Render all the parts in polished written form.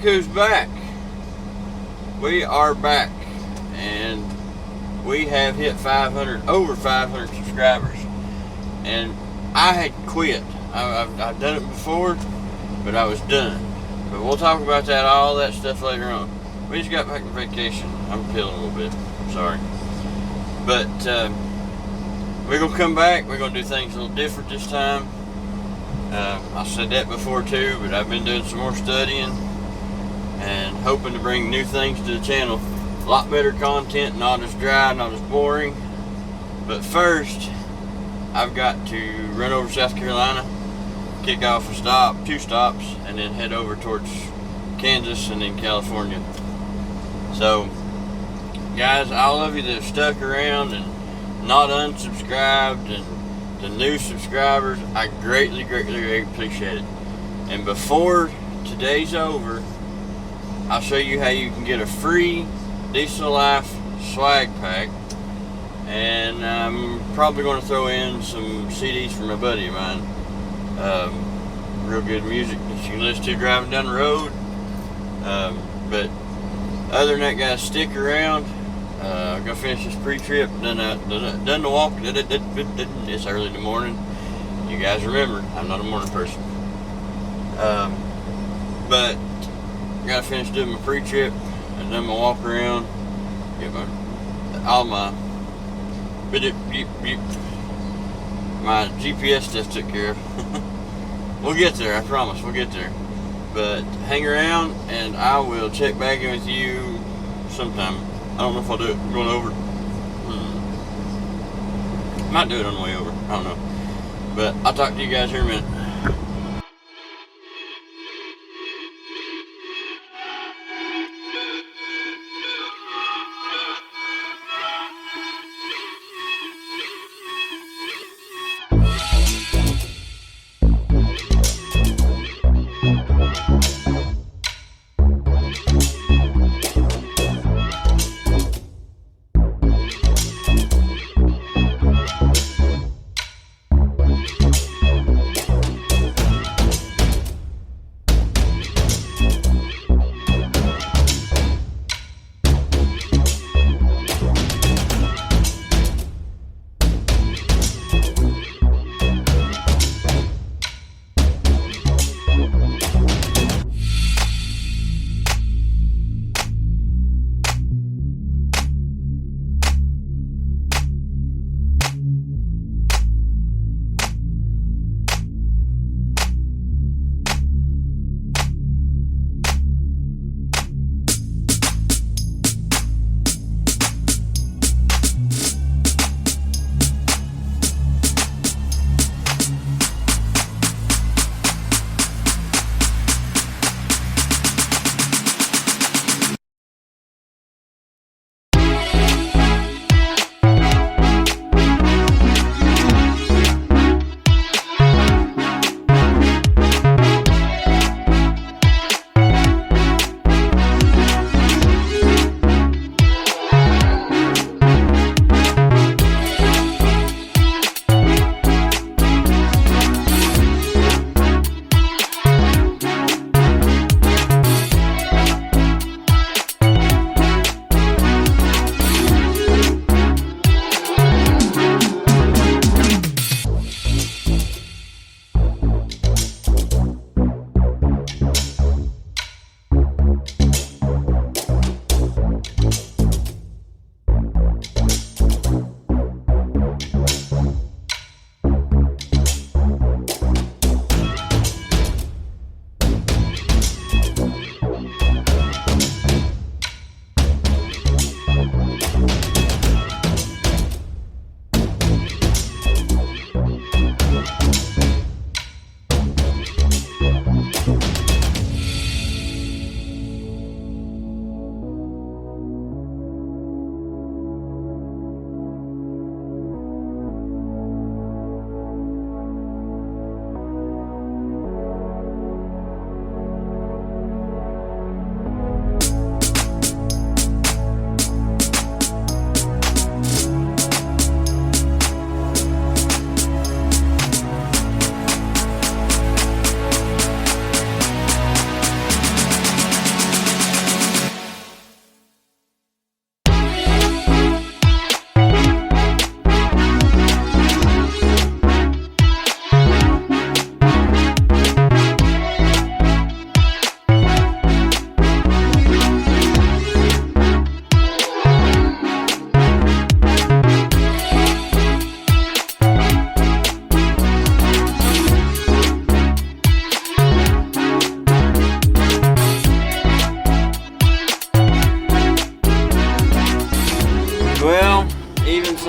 who's back. We are back, and we have hit over 500 subscribers. And I had quit. I've done it before, but I was done. But we'll talk about all that stuff later on. We just got back from vacation. I'm peeling a little bit. Sorry. But we're going to come back. We're going to do things a little different this time. I said that before too, but I've been doing some more studying and hoping to bring new things to the channel. A lot better content, not as dry, not as boring. But first, I've got to run over to South Carolina, kick off two stops, and then head over towards Kansas and then California. So, guys, all of you that have stuck around and not unsubscribed, and the new subscribers, I greatly appreciate it. And before today's over, I'll show you how you can get a free Diesel Life swag pack. And I'm probably going to throw in some CDs from a buddy of mine. Real good music that you can listen to driving down the road. But other than that, guys, stick around. I'm going to finish this pre-trip. Done the walk. It's early in the morning. You guys remember, I'm not a morning person. But I got to finish doing my pre-trip and then my walk around. Get my GPS stuff took care of. We'll get there, I promise, we'll get there. But hang around and I will check back in with you sometime. I don't know if I'll do it going over. Might do it on the way over, I don't know. But I'll talk to you guys here in a minute.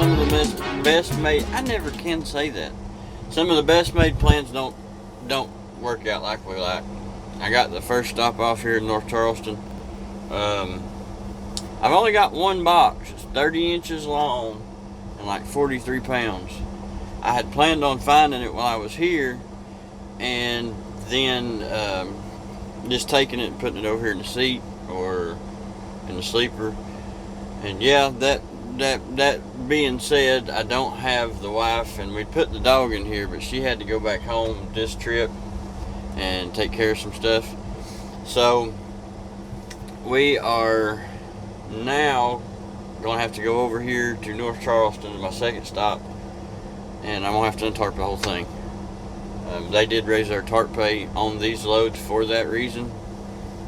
some of the best made. I never can say that. Some of the best made plans don't work out like we like. I got the first stop off here in North Charleston. I've only got one box. It's 30 inches long and like 43 pounds. I had planned on finding it while I was here, and then just taking it and putting it over here in the seat or in the sleeper. And yeah, that being said, I don't have the wife, and we put the dog in here, but she had to go back home this trip and take care of some stuff. So we are now gonna have to go over here to North Charleston, my second stop, and I'm gonna have to untarp the whole thing. They did raise our tarp pay on these loads for that reason,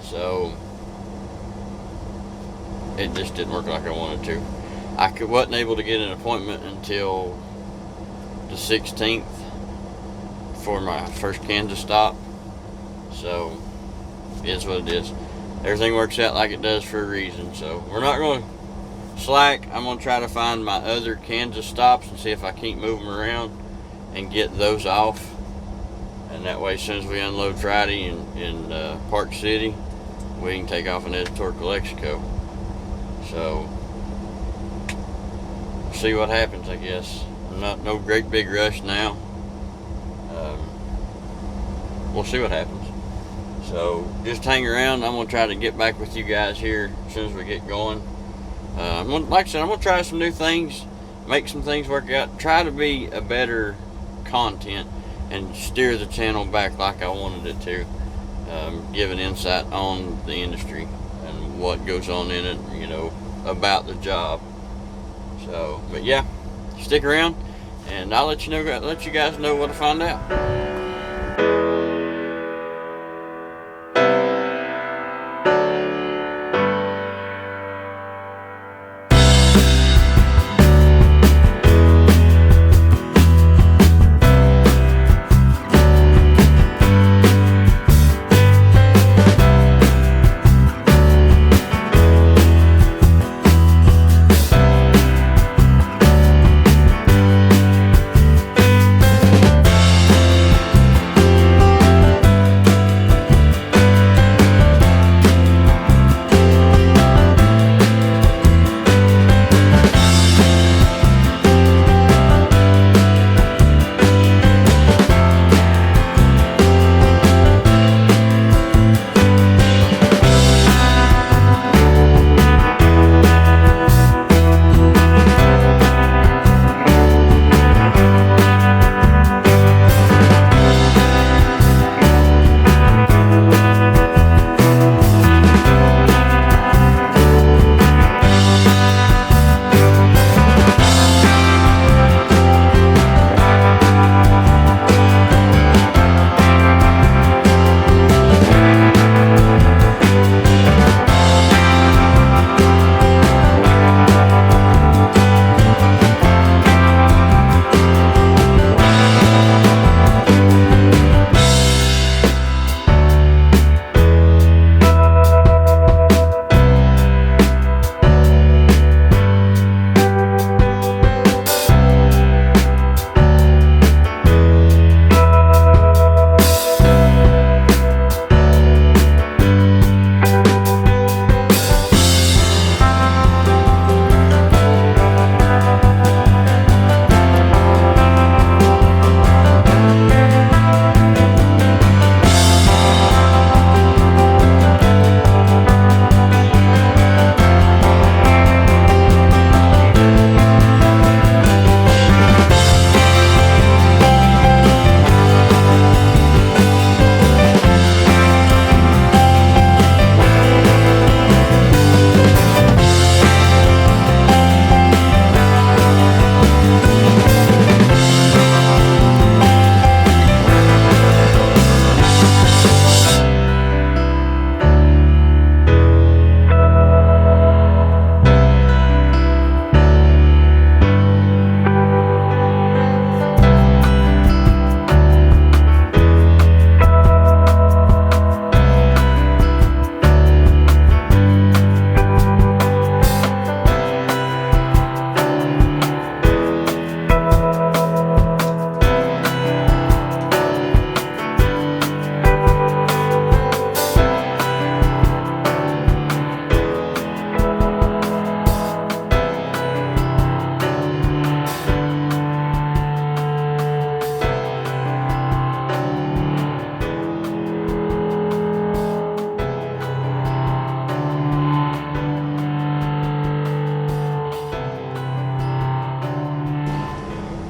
so it just didn't work like I wanted to. Wasn't able to get an appointment until the 16th for my first Kansas stop, so it is what it is. Everything works out like it does for a reason, so we're not going to slack. I'm going to try to find my other Kansas stops and see if I can't move them around and get those off. And that way, as soon as we unload Friday in Park City, we can take off and head toward Calexico. So, see what happens, I guess. No great big rush now. We'll see what happens. So, just hang around. I'm going to try to get back with you guys here as soon as we get going. Like I said, I'm going to try some new things, make some things work out, try to be a better content, and steer the channel back like I wanted it to, give an insight on the industry and what goes on in it, about the job. So, but yeah, stick around, and I'll let you guys know what I find out.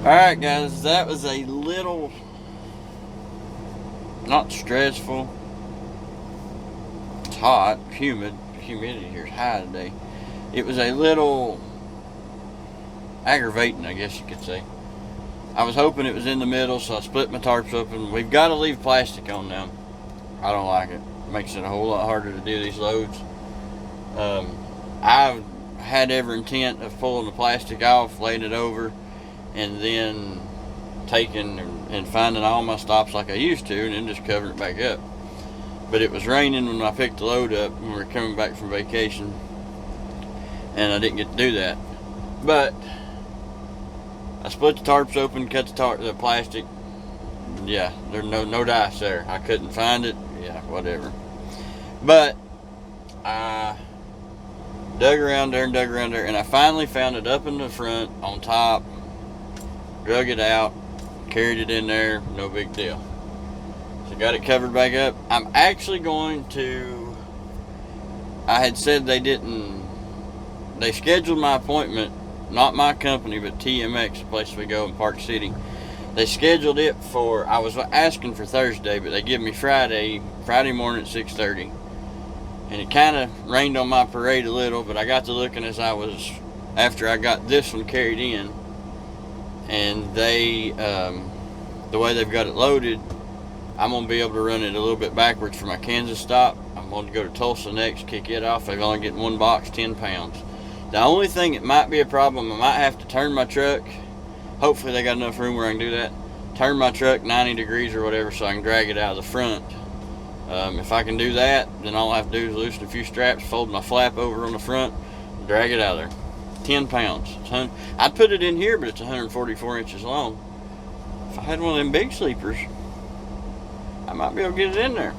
Alright guys, that was a little, not stressful. It's hot, humid. The humidity here is high today. It was a little aggravating, I guess you could say. I was hoping it was in the middle, so I split my tarps open. We've got to leave plastic on now. I don't like it. It makes it a whole lot harder to do these loads. I've had every intent of pulling the plastic off, laying it over, and then taking and finding all my stops like I used to, and then just covering it back up. But it was raining when I picked the load up when we were coming back from vacation, and I didn't get to do that. But I split the tarps open, cut the plastic. Yeah, there's no dice there. I couldn't find it. Yeah, whatever. But I dug around there, and I finally found it up in the front on top. Drug it out, carried it in there, no big deal. So got it covered back up. I'm actually going to, I had said they scheduled my appointment, not my company, but TMX, the place we go in Park City. They scheduled it for, I was asking for Thursday, but they give me Friday morning at 6:30. And it kind of rained on my parade a little, but I got to looking after I got this one carried in, and they, the way they've got it loaded, I'm going to be able to run it a little bit backwards for my Kansas stop. I'm going to go to Tulsa next, kick it off. They've only getting one box, 10 pounds. The only thing that might be a problem, I might have to turn my truck. Hopefully they got enough room where I can do that. Turn my truck 90 degrees or whatever so I can drag it out of the front. If I can do that, then all I have to do is loosen a few straps, fold my flap over on the front, drag it out of there. 10 pounds. I'd put it in here, but it's 144 inches long. If I had one of them big sleepers, I might be able to get it in there.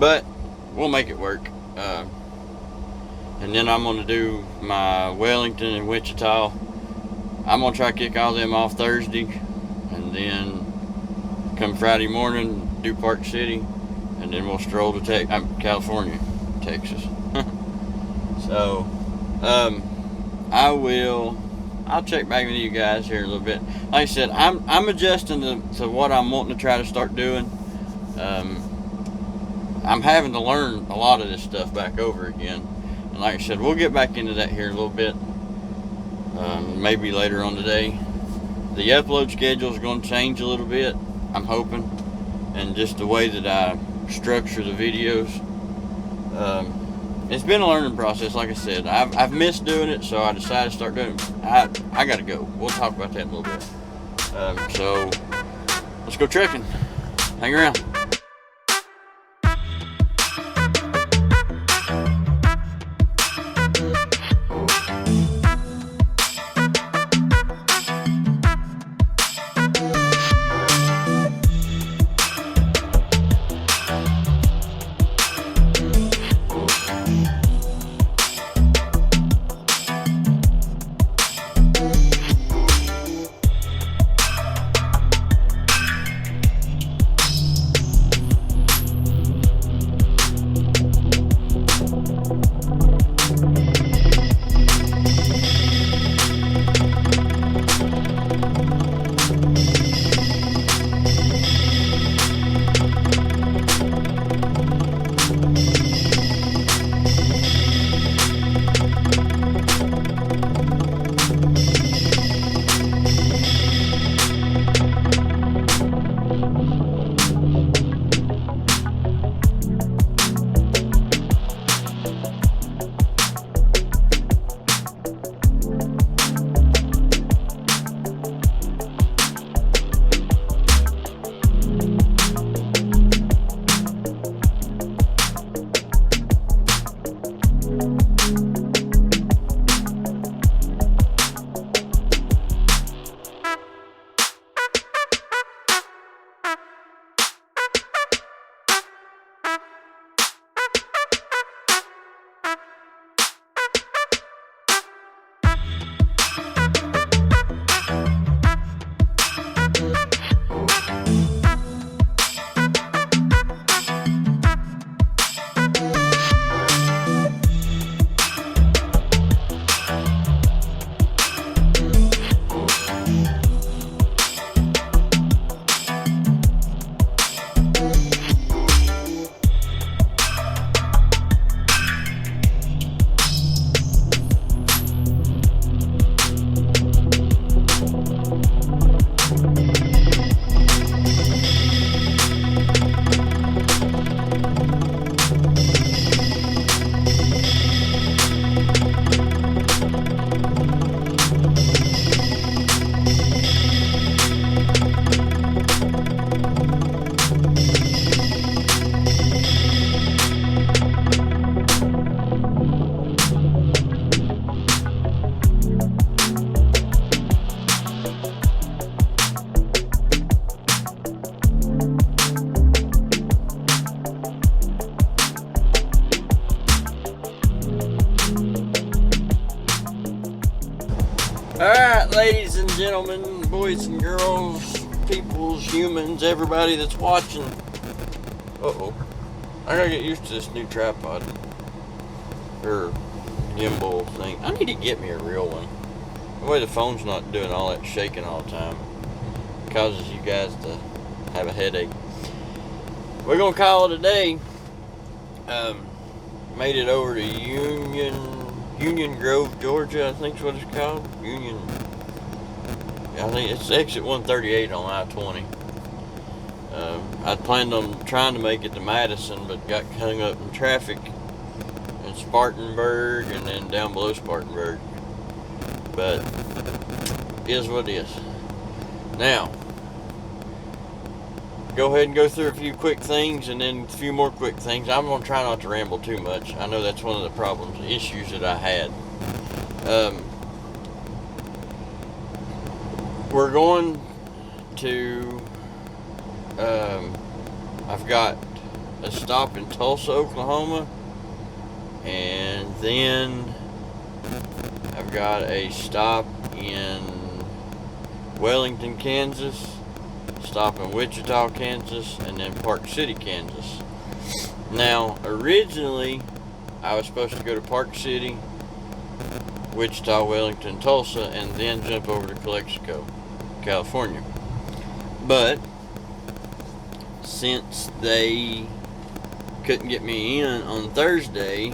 But we'll make it work. And then I'm going to do my Wellington and Wichita. I'm going to try to kick all them off Thursday, and then come Friday morning, do Park City, and then we'll stroll to California, Texas. So, I'll check back with you guys here in a little bit. Like I said, I'm adjusting to what I'm wanting to try to start doing. I'm having to learn a lot of this stuff back over again. And like I said, we'll get back into that here in a little bit. Maybe later on today. The upload schedule is going to change a little bit, I'm hoping. And just the way that I structure the videos. It's been a learning process, like I said. I've missed doing it, so I decided to start doing it. I got to go. We'll talk about that in a little bit. So, let's go trekking. Hang around. Ladies and gentlemen, boys and girls, peoples, humans, everybody that's watching. Uh-oh. I gotta get used to this new tripod. Or gimbal thing. I need to get me a real one. The way the phone's not doing all that shaking all the time. It causes you guys to have a headache. We're gonna call it a day. Made it over to Union Grove, Georgia, I think is what it's called. I think it's exit 138 on I-20. I planned on trying to make it to Madison, but got hung up in traffic in Spartanburg and then down below Spartanburg. But it is what it is. Now, go ahead and go through a few quick things and then a few more quick things. I'm going to try not to ramble too much. I know that's one of the problems, issues that I had. We're going to, I've got a stop in Tulsa, Oklahoma, and then I've got a stop in Wellington, Kansas, stop in Wichita, Kansas, and then Park City, Kansas. Now, originally, I was supposed to go to Park City, Wichita, Wellington, Tulsa, and then jump over to Calexico, California. But since they couldn't get me in on Thursday,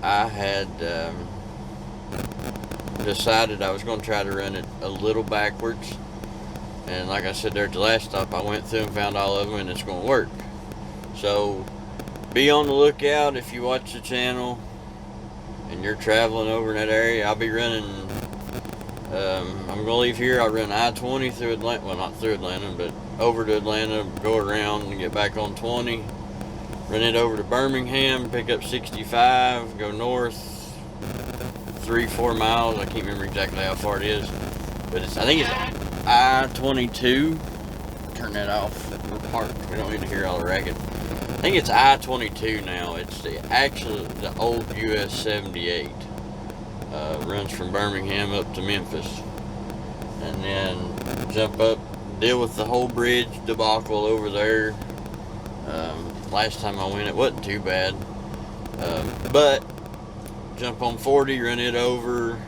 I had decided I was going to try to run it a little backwards. And like I said there at the last stop, I went through and found all of them, and it's going to work. So be on the lookout if you watch the channel and you're traveling over in that area. I'll be running, I'm going to leave here. I'll run I-20 through Atlanta, well, not through Atlanta, but over to Atlanta, go around and get back on 20. Run it over to Birmingham, pick up 65, go north 3-4 miles. I can't remember exactly how far it is, but I think it's I-22. Turn that off. We're parked. We don't need to hear all the racket. I think it's I-22 now. It's the old US 78. Runs from Birmingham up to Memphis, and then jump up, deal with the whole bridge debacle over there. Last time I went, it wasn't too bad, but jump on 40, run it over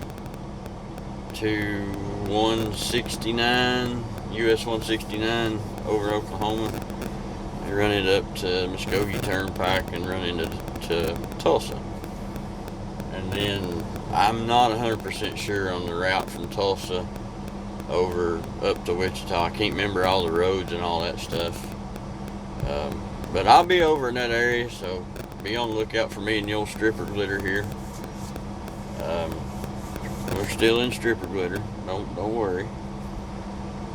to 169, US 169 over Oklahoma. I run it up to Muskogee Turnpike and run into Tulsa. And then I'm not 100% sure on the route from Tulsa over up to Wichita. I can't remember all the roads and all that stuff. But I'll be over in that area, so be on the lookout for me and the old stripper glitter here. We're still in stripper glitter. Don't worry.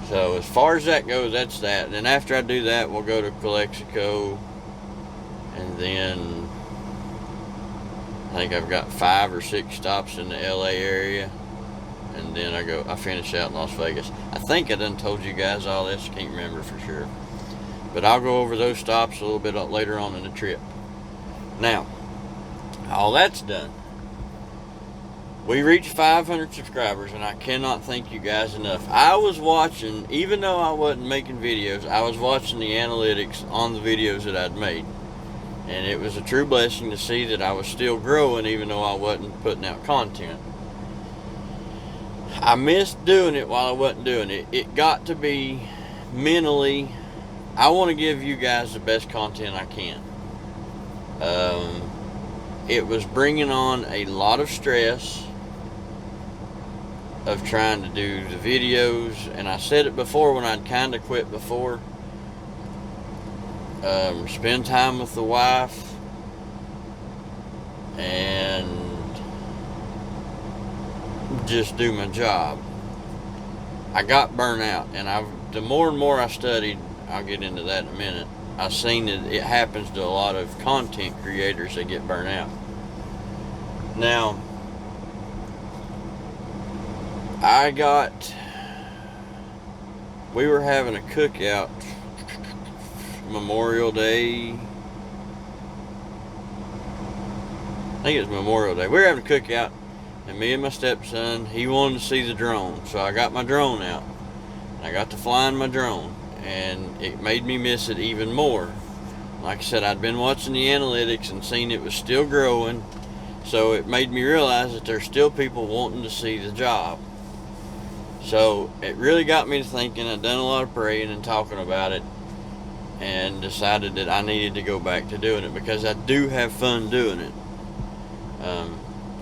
So as far as that goes, that's that. And then after I do that, we'll go to Calexico, and then I think I've got 5 or 6 stops in the LA area, and then I finish out in Las Vegas. I think I done told you guys all this. I can't remember for sure, but I'll go over those stops a little bit later on in the trip. Now, all that's done. We reached 500 subscribers, and I cannot thank you guys enough. I was watching, even though I wasn't making videos, I was watching the analytics on the videos that I'd made. And it was a true blessing to see that I was still growing, even though I wasn't putting out content. I missed doing it while I wasn't doing it. It got to be mentally, I want to give you guys the best content I can. It was bringing on a lot of stress of trying to do the videos, and I said it before when I'd kind of quit before. Spend time with the wife and just do my job. I got burnt out, and the more and more I studied, I'll get into that in a minute, I've seen that it happens to a lot of content creators that get burnt out. Now, we were having a cookout Memorial Day. I think it was Memorial Day. We were having a cookout and me and my stepson, he wanted to see the drone. So I got my drone out. I got to flying my drone, and it made me miss it even more. Like I said, I'd been watching the analytics and seen it was still growing, so it made me realize that there's still people wanting to see the job. So it really got me to thinking. I'd done a lot of praying and talking about it, and decided that I needed to go back to doing it because I do have fun doing it.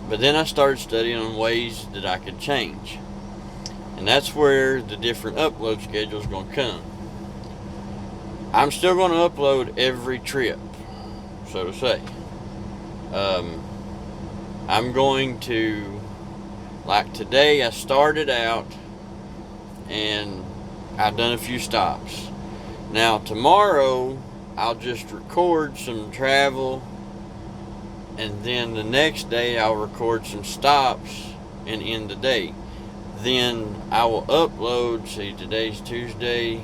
But then I started studying on ways that I could change, and that's where the different upload schedule is going to come. I'm still going to upload every trip, so to say. I'm going to, like today, I started out and I've done a few stops. Now tomorrow I'll just record some travel, and then the next day I'll record some stops and end the day. Then I will upload, see, today's Tuesday,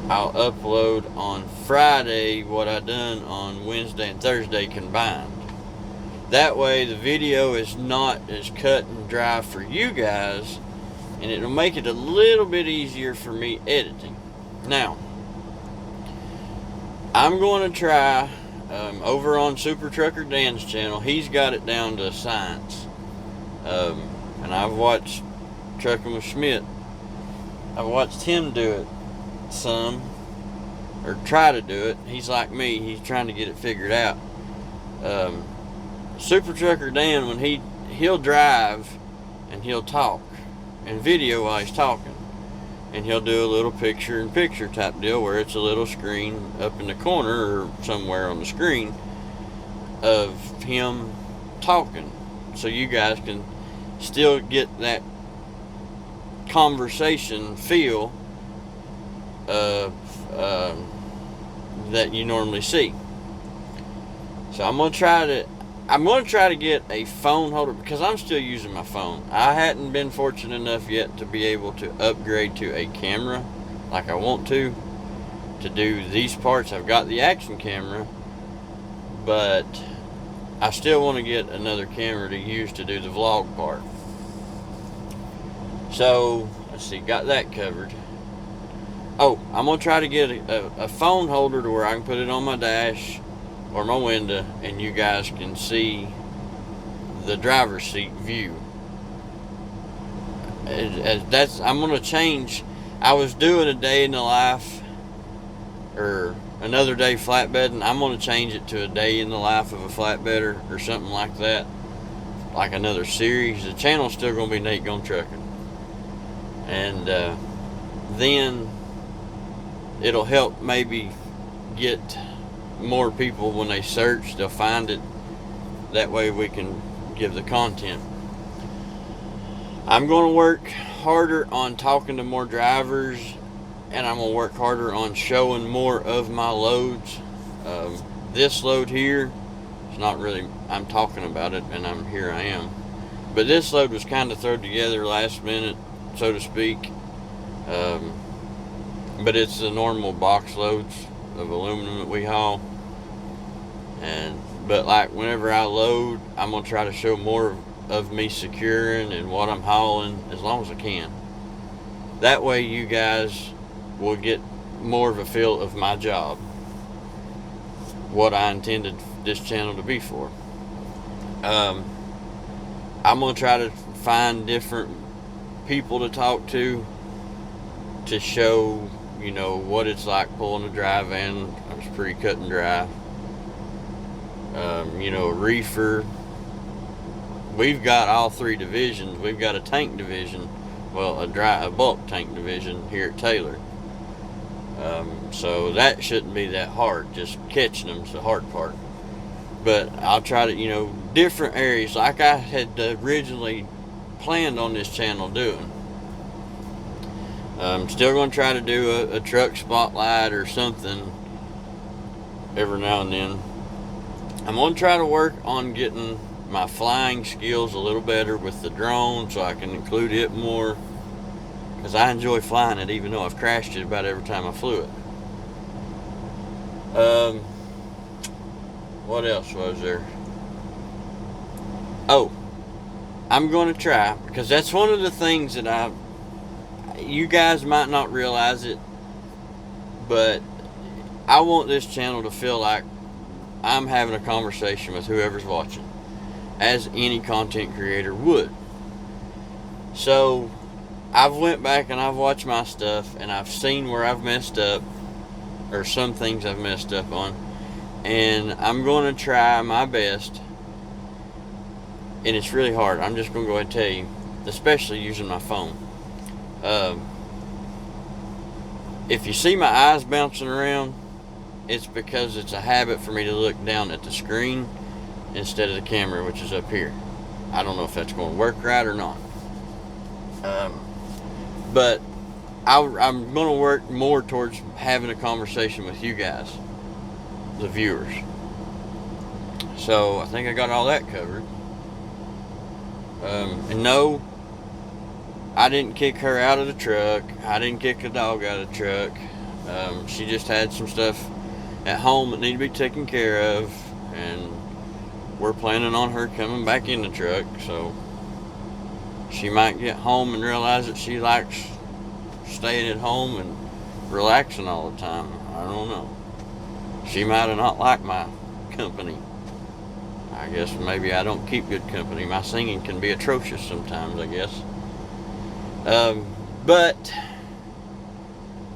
I'll upload on Friday what I done on Wednesday and Thursday combined. That way the video is not as cut and dry for you guys, and it'll make it a little bit easier for me editing. Now, I'm going to try over on Super Trucker Dan's channel. He's got it down to science. And I've watched Trucking with Schmidt. I've watched him do it some, or try to do it. He's like me, he's trying to get it figured out. Super Trucker Dan, when he'll drive and he'll talk and video while he's talking, and he'll do a little picture-in-picture type deal where it's a little screen up in the corner or somewhere on the screen of him talking, so you guys can still get that conversation feel that you normally see. So I'm gonna try to get a phone holder, because I'm still using my phone. I hadn't been fortunate enough yet to be able to upgrade to a camera like I want to do these parts. I've got the action camera, but I still want to get another camera to use to do the vlog part. So let's see, got that covered. Oh, I'm gonna try to get a phone holder to where I can put it on my dash or my window, and you guys can see the driver's seat view. I'm gonna change. I was doing a day in the life, or another day flatbed, and I'm gonna change it to a day in the life of a flatbedder or something like that, like another series. The channel's still gonna be Nate Gone Trucking, and then it'll help maybe get more people, when they search, they'll find it. That way we can give the content. I'm going to work harder on talking to more drivers, and I'm going to work harder on showing more of my loads. This load here, it's not really, I'm talking about it and here I am, but this load was kind of thrown together last minute, so to speak. But it's the normal box loads of aluminum that we haul, but like whenever I load, I'm gonna try to show more of me securing and what I'm hauling as long as I can. That way you guys will get more of a feel of my job, what I intended this channel to be for. I'm gonna try to find different people to talk to show, you know, what it's like pulling a dry van. It's pretty cut and dry. You know, a reefer. We've got all three divisions. We've got a tank division, well, a bulk tank division here at Taylor. So that shouldn't be that hard. Just catching them's the hard part. But I'll try to, you know, different areas like I had originally planned on this channel doing. I'm still going to try to do a truck spotlight or something every now and then. I'm going to try to work on getting my flying skills a little better with the drone, so I can include it more, because I enjoy flying it, even though I've crashed it about every time I flew it. What else was there? Oh, I'm going to try, because that's one of the things that you guys might not realize it, but I want this channel to feel like I'm having a conversation with whoever's watching, as any content creator would. So I've went back and I've watched my stuff, and I've seen where I've messed up, or some things I've messed up on, and I'm going to try my best. And it's really hard. I'm just going to go ahead and tell you, especially using my phone. If you see my eyes bouncing around, it's because it's a habit for me to look down at the screen instead of the camera, which is up here. I don't know if that's going to work right or not. But I'm going to work more towards having a conversation with you guys, the viewers. So I think I got all that covered. And no, I didn't kick her out of the truck. I didn't kick the dog out of the truck. She just had some stuff at home that needed to be taken care of, and we're planning on her coming back in the truck, so she might get home and realize that she likes staying at home and relaxing all the time. I don't know. She might have not liked my company. I guess maybe I don't keep good company. My singing can be atrocious sometimes, I guess. But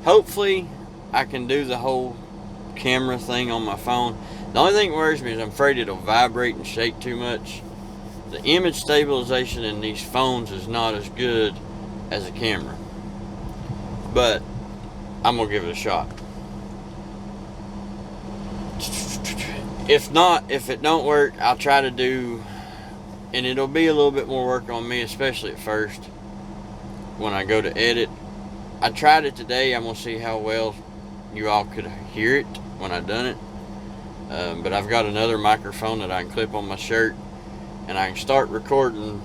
hopefully I can do the whole camera thing on my phone. The only thing that worries me is I'm afraid it'll vibrate and shake too much. The image stabilization in these phones is not as good as a camera, but I'm gonna give it a shot. If not, if it don't work, I'll try to do, and it'll be a little bit more work on me, especially at first when I go to edit. I tried it today. I'm gonna see how well you all could hear it when I done it. But I've got another microphone that I can clip on my shirt, and I can start recording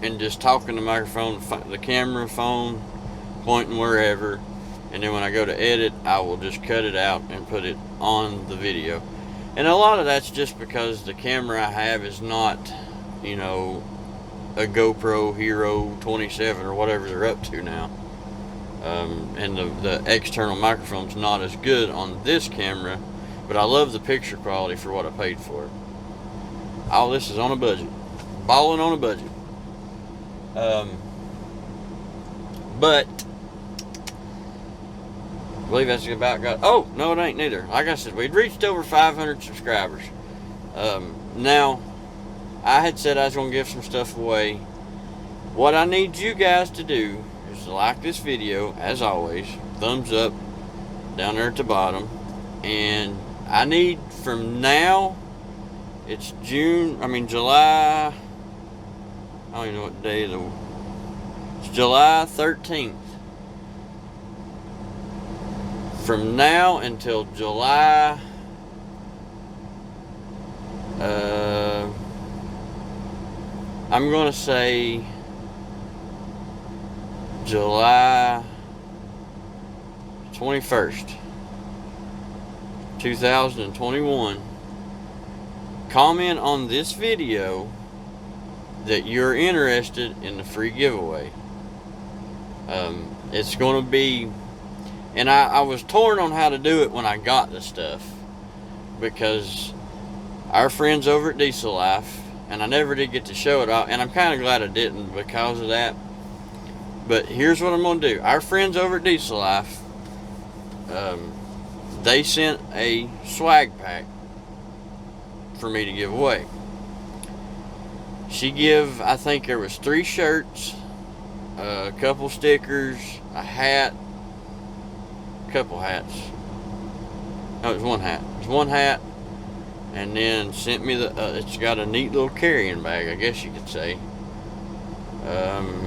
and just talking to the microphone, the camera, phone, pointing wherever, and then when I go to edit, I will just cut it out and put it on the video. And a lot of that's just because the camera I have is not, you know, a GoPro Hero 27 or whatever they're up to now. And the external microphone's not as good on this camera, but I love the picture quality for what I paid for it. All this is on a budget. Balling on a budget. But I believe that's about got. Oh, no, it ain't neither. Like I said, we'd reached over 500 subscribers. Now, I had said I was going to give some stuff away. What I need you guys to do is to like this video, as always. Thumbs up down there at the bottom. And I need from now, it's July. I don't even know what day it's July 13th. From now until July I'm going to say July 21st, 2021. Comment on this video that you're interested in the free giveaway. It's going to be, and I was torn on how to do it when I got the stuff, because our friends over at Diesel Life, and I never did get to show it all, and I'm kind of glad I didn't because of that. But here's what I'm going to do. Our friends over at Diesel Life, they sent a swag pack for me to give away. I think there was 3 shirts, a couple stickers, a hat, a couple hats. No, it was one hat. It was one hat, and then sent me it's got a neat little carrying bag, I guess you could say.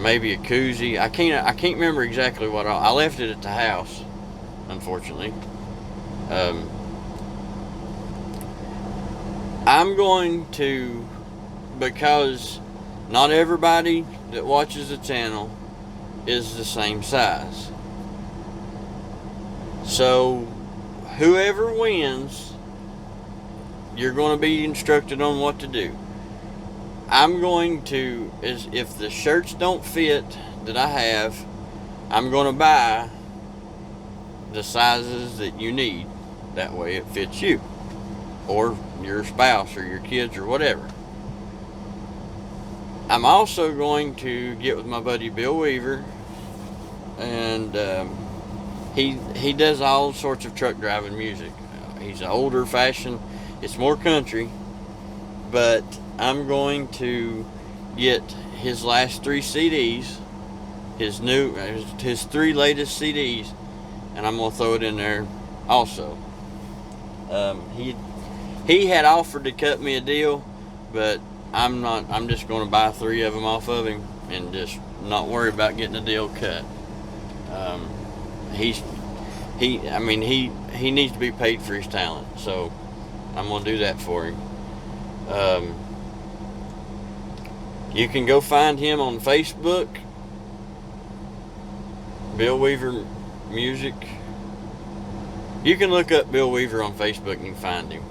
Maybe a koozie. I can't remember exactly what I left it at the house, unfortunately. I'm going to, because not everybody that watches the channel is the same size. So whoever wins, you're going to be instructed on what to do. I'm going to, if the shirts don't fit that I have, I'm going to buy the sizes that you need. That way it fits you or your spouse or your kids or whatever. I'm also going to get with my buddy Bill Weaver, and he does all sorts of truck driving music. He's older fashioned. It's more country, but I'm going to get his last 3 CDs, his 3 latest CDs, and I'm gonna throw it in there also. He had offered to cut me a deal, but I'm not. I'm just going to buy 3 of them off of him and just not worry about getting a deal cut. He needs to be paid for his talent, so I'm going to do that for him. You can go find him on Facebook, Bill Weaver Music. You can look up Bill Weaver on Facebook and you can find him.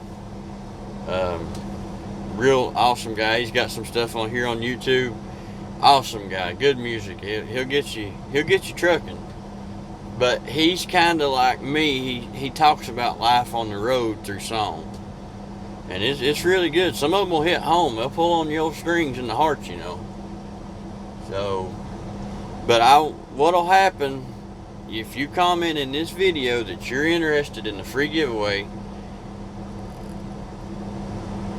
Real awesome guy. He's got some stuff on here on YouTube. Awesome guy, good music. He'll get you trucking. But he's kind of like me. He talks about life on the road through song, and it's really good. Some of them will hit home. They'll pull on your strings in the heart, you know. So, but what'll happen if you comment in this video that you're interested in the free giveaway?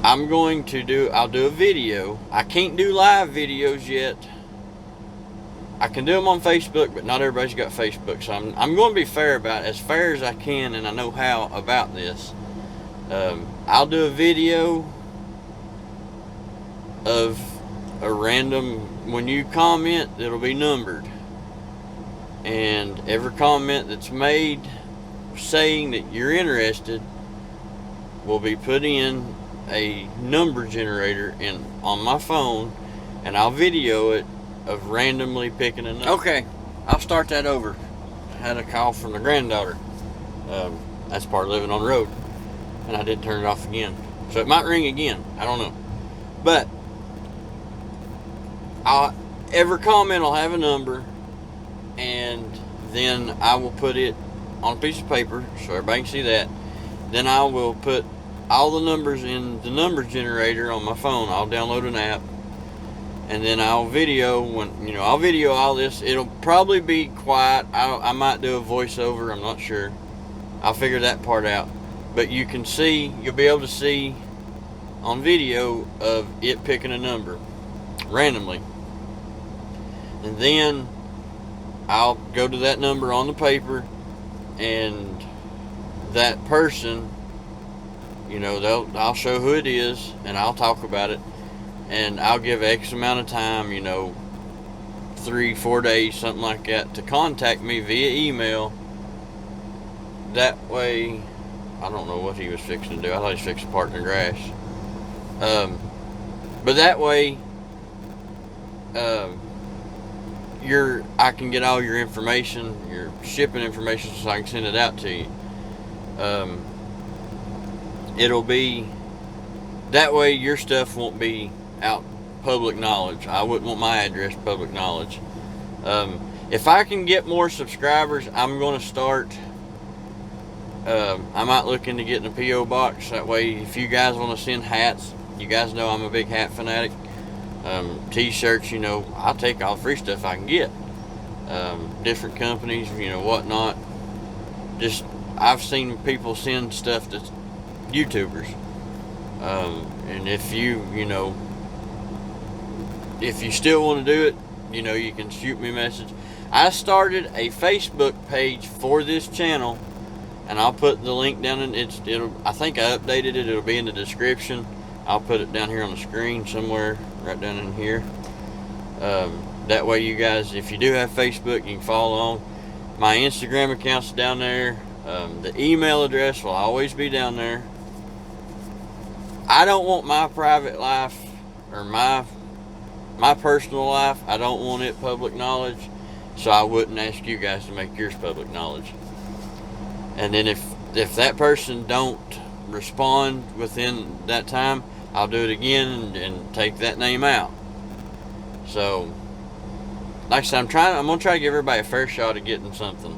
I'll do a video. I can't do live videos yet. I can do them on Facebook, but not everybody's got Facebook. So I'm going to be fair about it, as fair as I can, and I know how about this. I'll do a video of a random, when you comment, it'll be numbered. And every comment that's made saying that you're interested will be put in a number generator on my phone, and I'll video it of randomly picking a number. Okay, I'll start that over. I had a call from the granddaughter. That's part of living on the road, and I didn't turn it off again, so it might ring again. I don't know, but every comment will have a number, and then I will put it on a piece of paper so everybody can see that. Then I will put all the numbers in the number generator on my phone. I'll download an app, and then I'll video I'll video all this. It'll probably be quiet. I might do a voiceover. I'm not sure. I'll figure that part out. But you'll be able to see on video of it picking a number randomly, and then I'll go to that number on the paper, and that person, I'll show who it is, and I'll talk about it, and I'll give X amount of time, 3-4 days, something like that, to contact me via email. That way, I don't know what he was fixing to do. I thought he was fixing to park in the grass. But that way, I can get all your information, your shipping information, so I can send it out to you. It'll be that way. Your stuff won't be out public knowledge. I wouldn't want my address public knowledge. If I can get more subscribers, I'm going to start. I might look into getting a P.O. box. That way, if you guys want to send hats, you guys know I'm a big hat fanatic. T-shirts, I'll take all the free stuff I can get. Different companies, whatnot. I've seen people send stuff to YouTubers. And if you still want to do it, you can shoot me a message. I started a Facebook page for this channel, and I'll put the link down in I think I updated it. It'll be in the description. I'll put it down here on the screen somewhere, right down in here. That way you guys, if you do have Facebook, you can follow on. My Instagram account's down there. The email address will always be down there. I don't want my private life or my personal life, I don't want it public knowledge, so I wouldn't ask you guys to make yours public knowledge. And then if that person don't respond within that time, I'll do it again and take that name out. So, like I said, I'm gonna try to give everybody a fair shot at getting something.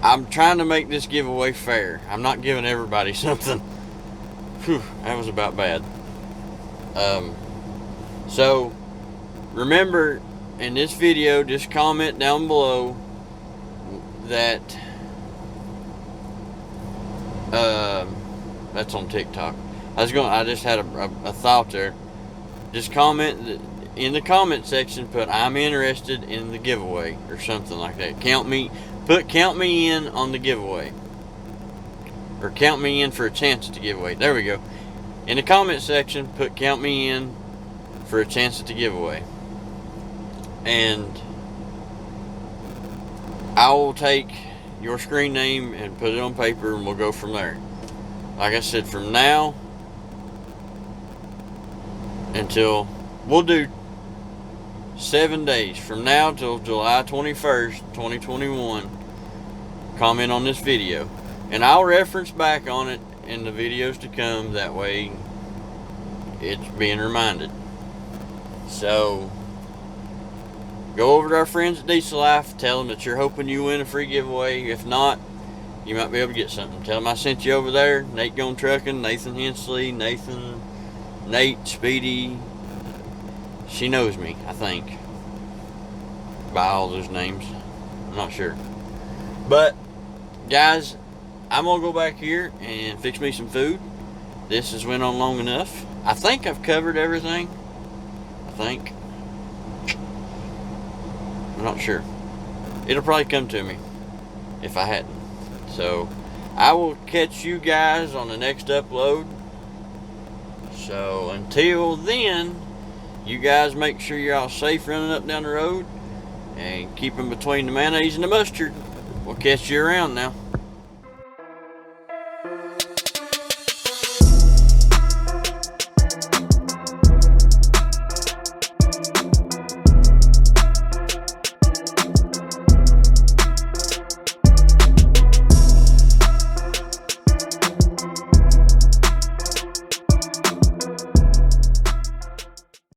I'm trying to make this giveaway fair. I'm not giving everybody something. Whew, that was about bad. So, remember, in this video, just comment down below that that's on TikTok. I just had a thought there. Just comment in the comment section, put "I'm interested in the giveaway" or something like that. Count me in on the giveaway, or count me in for a chance at the giveaway. There we go. In the comment section, put "count me in for a chance at the giveaway," and I will take your screen name and put it on paper, and we'll go from there. Like I said, from now until, we'll do 7 days from now till July 21st, 2021. Comment on this video, and I'll reference back on it in the videos to come. That way it's being reminded. So go over to our friends at Diesel Life, tell them that you're hoping you win a free giveaway. If not, you might be able to get something. Tell them I sent you over there. Nate Gone Trucking, Nathan Hensley, Nate, Speedy. She knows me, I think, by all those names. I'm not sure. But, guys, I'm going to go back here and fix me some food. This has went on long enough. I think I've covered everything. I'm not sure. It'll probably come to me if I hadn't. So, I will catch you guys on the next upload. So, until then, you guys make sure you're all safe running up down the road, and keep them between the mayonnaise and the mustard. We'll catch you around now.